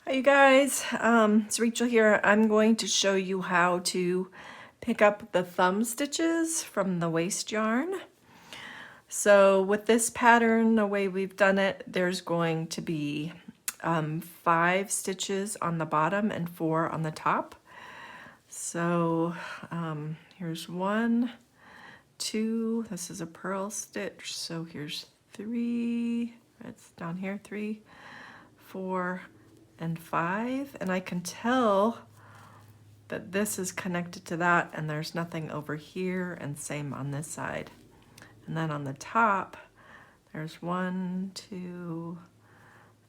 Hi you guys, it's Rachel here. I'm going to show you how to pick up the thumb stitches from the waist yarn. So with this pattern, the way we've done it, there's going to be 5 stitches on the bottom and 4 on the top. So here's 1, 2, this is a purl stitch, so here's 3, it's down here, 3, 4, and 5, and I can tell that this is connected to that and there's nothing over here, and same on this side. And then on the top there's 1, 2,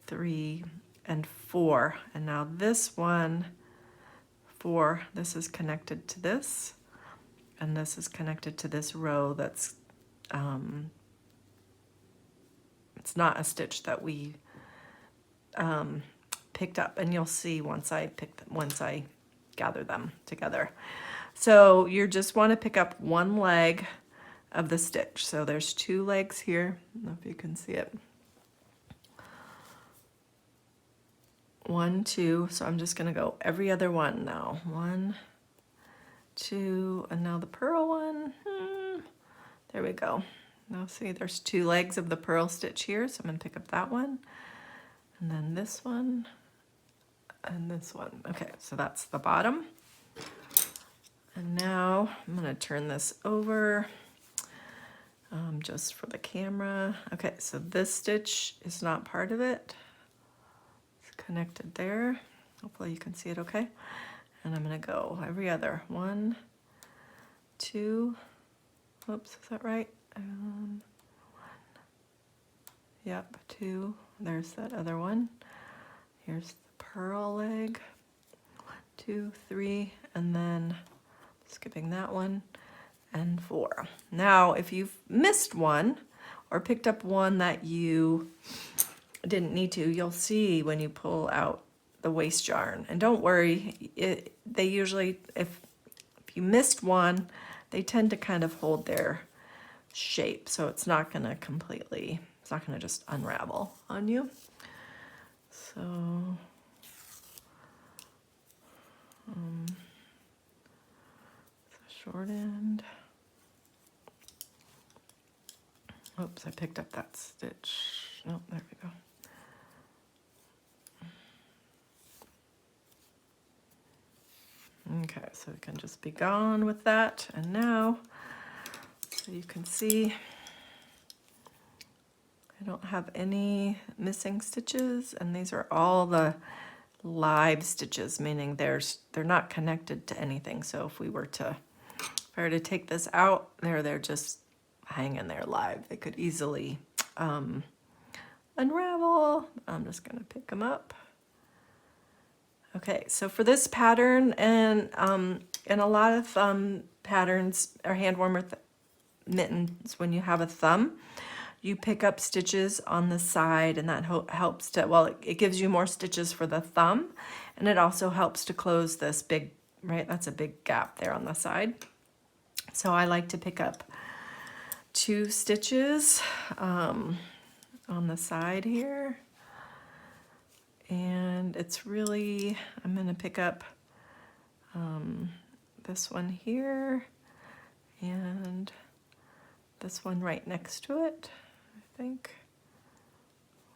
3, and 4, and now this one, 4, this is connected to this, and this is connected to this row that's it's not a stitch that we picked up, and you'll see once I gather them together. So you just want to pick up one leg of the stitch. So there's 2 legs here. I don't know if you can see it. 1, 2. So I'm just going to go every other one now. 1, 2, and now the purl one. There we go. Now see, there's 2 legs of the purl stitch here, so I'm going to pick up that one, and then this one, and this one. Okay, so that's the bottom. And now I'm going to turn this over just for the camera. Okay, so this stitch is not part of it. It's connected there. Hopefully you can see it okay. And I'm going to go every other. 1, 2. Oops, is that right? 1. Yep, 2. There's that other one. Here's the purl leg. 1, 2, 3, and then skipping that one, and 4. Now, if you've missed one or picked up one that you didn't need to, you'll see when you pull out the waist yarn. And don't worry, they usually, if you missed one, they tend to kind of hold their shape, so it's not going to completely, it's not going to just unravel on you. So short end. Oops, I picked up that stitch. Oh, there we go. Okay, so we can just be gone with that. And now, so you can see, I don't have any missing stitches, and these are all the live stitches, meaning they're not connected to anything. So if I were to take this out, they're just hanging there live. They could easily unravel. I'm just gonna pick them up. Okay, so for this pattern, and in a lot of patterns or hand warmer mittens, when you have a thumb, you pick up stitches on the side, and that helps to, well, it gives you more stitches for the thumb, and it also helps to close this big, right, that's a big gap there on the side. So I like to pick up 2 stitches on the side here, and it's really, I'm going to pick up this one here and this one right next to it, I think,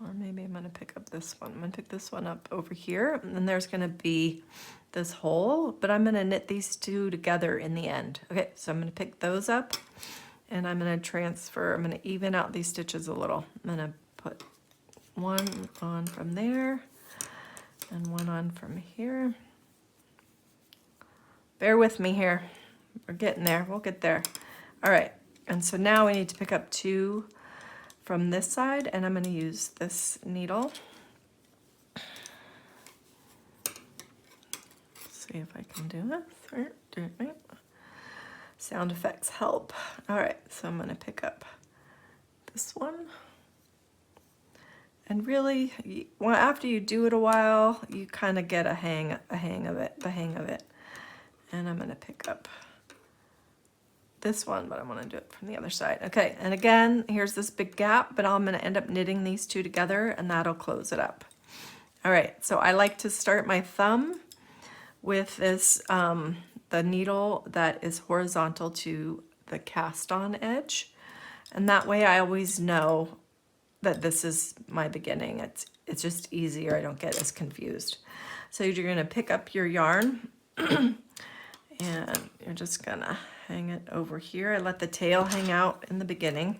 or maybe I'm going to pick up this one. I'm going to pick this one up over here, and then there's going to be this hole, but I'm going to knit these 2 together in the end. Okay, so I'm going to pick those up, and I'm going to transfer, I'm going to even out these stitches a little. I'm going to put 1 on from there and 1 on from here. Bear with me here. We're getting there. We'll get there. All right, and so now we need to pick up 2 from this side, and I'm going to use this needle. See if I can do this. Sound effects help. All right, so I'm going to pick up this one. And really, well, after you do it a while, you kind of get the hang of it. And I'm going to pick up this one, but I want to do it from the other side. Okay, and again, here's this big gap, but I'm going to end up knitting these 2 together, and that'll close it up. All right, so I like to start my thumb with this, the needle that is horizontal to the cast on edge. And that way I always know that this is my beginning. It's just easier, I don't get as confused. So you're gonna pick up your yarn and you're just gonna hang it over here. I let the tail hang out in the beginning.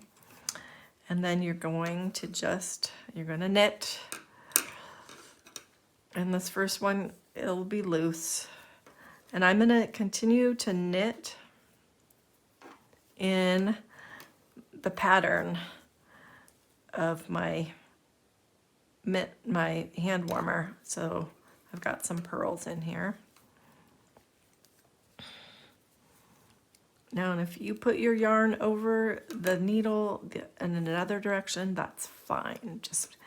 And then you're going to you're gonna knit. And this first one, it'll be loose. And I'm gonna continue to knit in the pattern of my hand warmer. So I've got some pearls in here. Now, and if you put your yarn over the needle in another direction, that's fine. Just,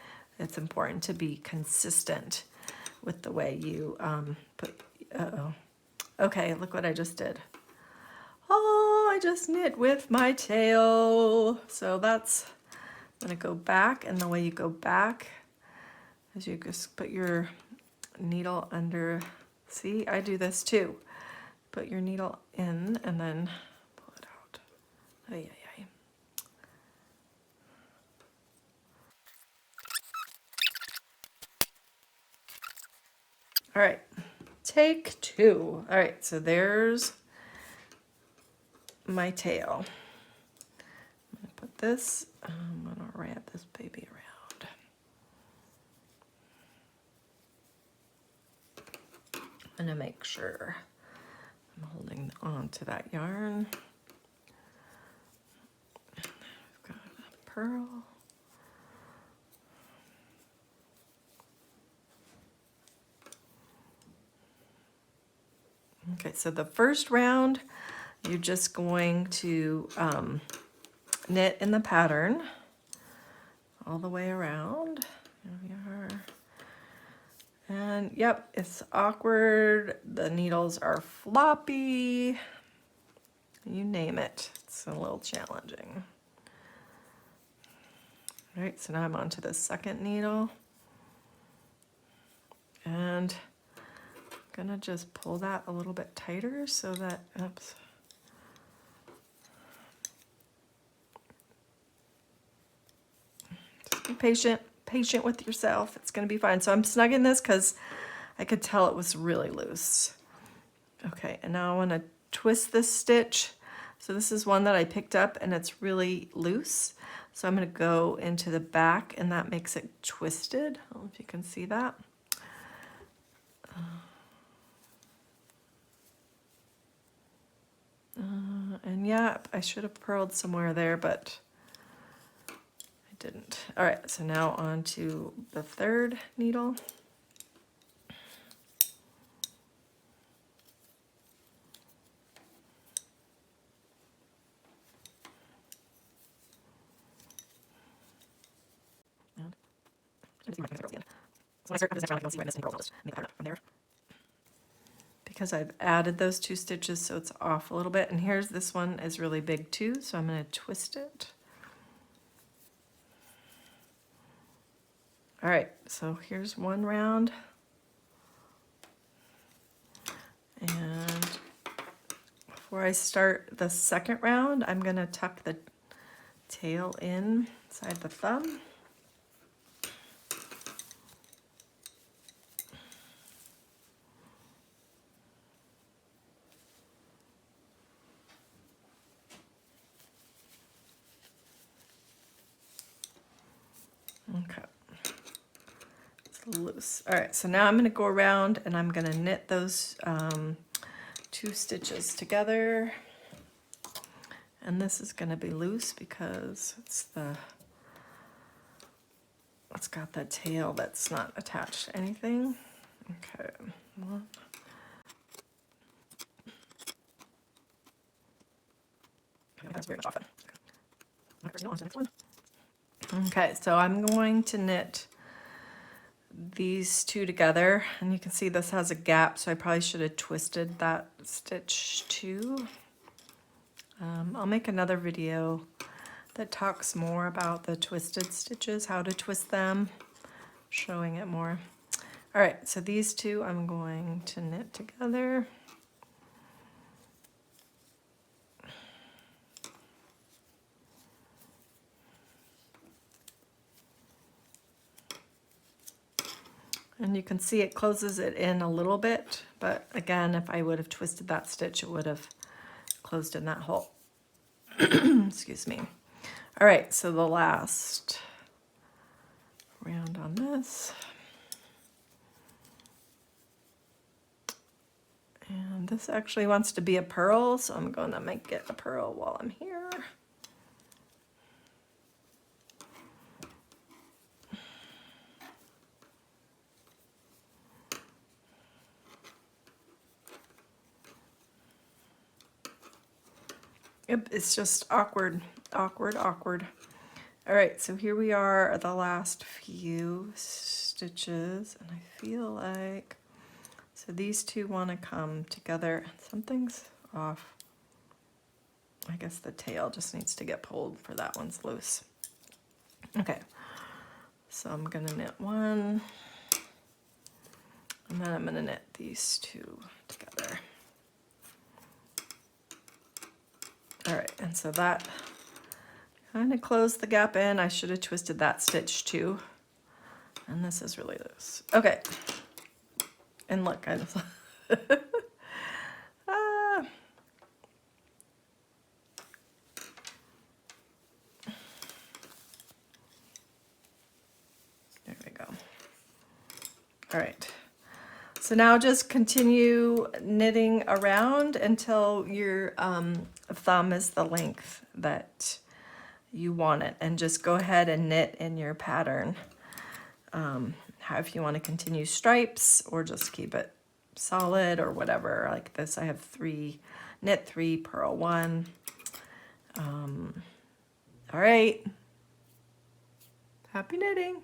it's important to be consistent with the way you put, uh-oh. Okay, look what I just did. Oh, I just knit with my tail. So that's, I'm gonna go back, and the way you go back is you just put your needle under, see, I do this too. Put your needle in and then pull it out. Ay, ay, ay. All right, take two. All right, so there's my tail. I'm gonna put this, I'm gonna wrap this baby around. I'm gonna make sure I'm holding on to that yarn. I've got a pearl. Okay, so the first round, you're just going to knit in the pattern all the way around. There we are. And yep, it's awkward. The needles are floppy. You name it. It's a little challenging. All right, so now I'm onto the second needle. And I'm gonna just pull that a little bit tighter so that, oops. Just be patient with yourself. It's gonna be fine. So I'm snugging this because I could tell it was really loose. Okay, and now I wanna twist this stitch. So this is one that I picked up and it's really loose. So I'm gonna go into the back and that makes it twisted. I don't know if you can see that. And yeah, I should have purled somewhere there, but I didn't. All right, so now on to the third needle. Because I've added those two stitches, so it's off a little bit. And here's this one is really big too, so I'm going to twist it. All right, so here's one round. And before I start the second round, I'm going to tuck the tail inside the thumb. Okay, it's loose. All right, so now I'm going to go around and I'm going to knit those two stitches together. And this is going to be loose because it's got the tail that's not attached to anything. Okay, one. That's very much off. Okay, so I'm going to knit these two together, and you can see this has a gap, so I probably should have twisted that stitch too. I'll make another video that talks more about the twisted stitches, how to twist them, showing it more. All right, so these two I'm going to knit together. And you can see it closes it in a little bit, but again, if I would have twisted that stitch, it would have closed in that hole. Excuse me. All right, so the last round on this. And this actually wants to be a purl, so I'm going to make it a purl while I'm here. Yep, it's just awkward, awkward, awkward. All right, so here we are at the last few stitches, and I feel like, so these two want to come together. Something's off. I guess the tail just needs to get pulled for that one's loose. Okay, so I'm gonna knit one, and then I'm gonna knit these two together. All right, and so that kind of closed the gap in. I should have twisted that stitch too. And this is really loose. Okay. And look, I just there we go. All right. So now just continue knitting around until your thumb is the length that you want it, and just go ahead and knit in your pattern. If you want to continue stripes or just keep it solid or whatever. Like this, I have knit 3, purl 1. All right. Happy knitting.